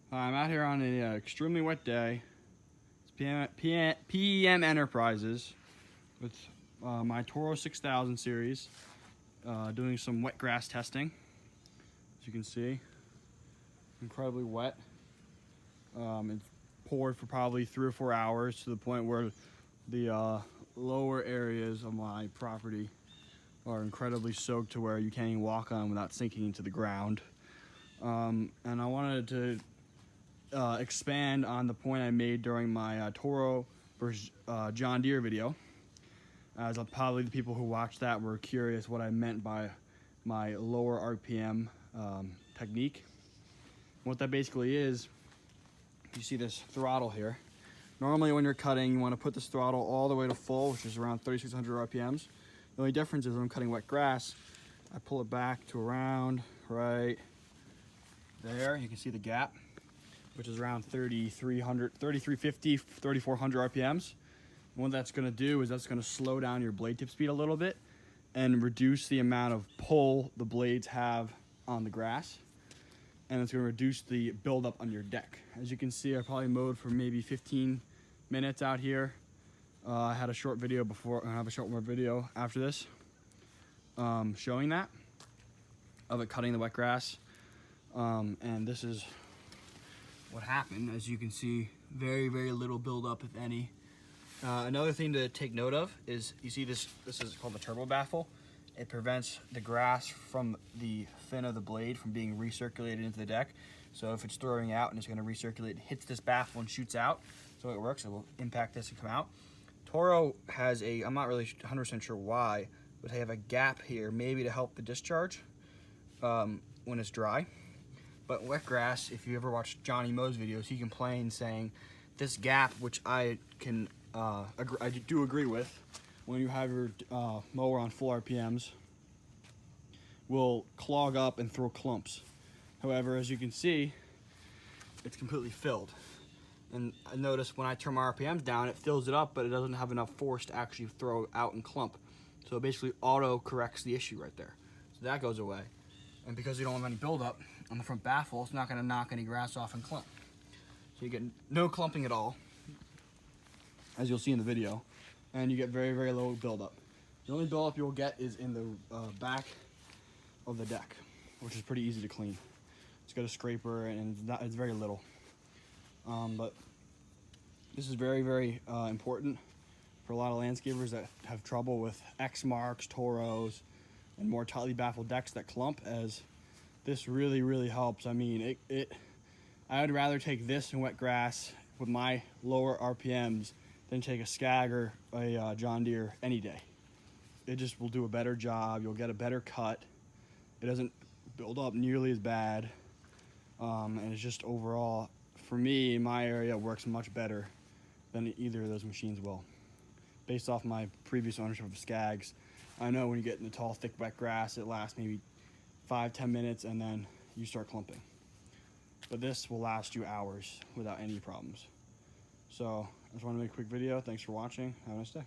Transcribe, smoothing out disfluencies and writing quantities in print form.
I'm out here on an extremely wet day. It's PM Enterprises with my Toro 6000 series, doing some wet grass testing. As you can see, incredibly wet. It's poured for probably 3 or 4 hours to the point where the lower areas of my property are incredibly soaked to where you can't even walk on without sinking into the ground. And I wanted to expand on the point I made during my Toro versus John Deere video, as probably the people who watched that were curious what I meant by my lower RPM technique. What that basically is, you see this throttle here. Normally when you're cutting, you want to put this throttle all the way to full, which is around 3,600 RPMs. The only difference is when I'm cutting wet grass, I pull it back to around right there. You can see the gap, which is around 3,300, 3,350, 3,400 RPMs. And what that's going to do is that's going to slow down your blade tip speed a little bit and reduce the amount of pull the blades have on the grass. And it's going to reduce the buildup on your deck. As you can see, I probably mowed for maybe 15 minutes out here. I had a short video before, I have a short more video after this showing that, of it cutting the wet grass. And this is what happened. As you can see, very, very little buildup, if any. Another thing to take note of is, you see this is called the turbo baffle. It prevents the grass from the fin of the blade from being recirculated into the deck. So if it's throwing out and it's going to recirculate, it hits this baffle and shoots out. So it works, it will impact this and come out. Toro has a, I'm not really 100% sure why, but they have a gap here, maybe to help the discharge when it's dry. But wet grass, if you ever watch Johnny Mo's videos, he complains saying this gap, which I can I do agree with, when you have your mower on full RPMs, will clog up and throw clumps. However, as you can see, it's completely filled. And I notice when I turn my RPMs down, it fills it up, but it doesn't have enough force to actually throw out and clump. So it basically auto corrects the issue right there. So that goes away. And because you don't have any buildup on the front baffle, it's not going to knock any grass off and clump. So you get no clumping at all, as you'll see in the video, and you get very, very low buildup. The only buildup you'll get is in the back of the deck, which is pretty easy to clean. It's got a scraper and it's very little. But this is very, very important for a lot of landscapers that have trouble with X marks, Toros, and more tightly baffled decks that clump, as this really, really helps. I mean, I would rather take this in wet grass with my lower RPMs than take a Skag or a John Deere any day. It just will do a better job. You'll get a better cut. It doesn't build up nearly as bad. And it's just overall, for me, in my area, works much better than either of those machines will. Based off my previous ownership of Skags, I know when you get in the tall, thick, wet grass, it lasts maybe 5-10 minutes and then you start clumping. But this will last you hours without any problems. So I just want to make a quick video. Thanks for watching. Have a nice day.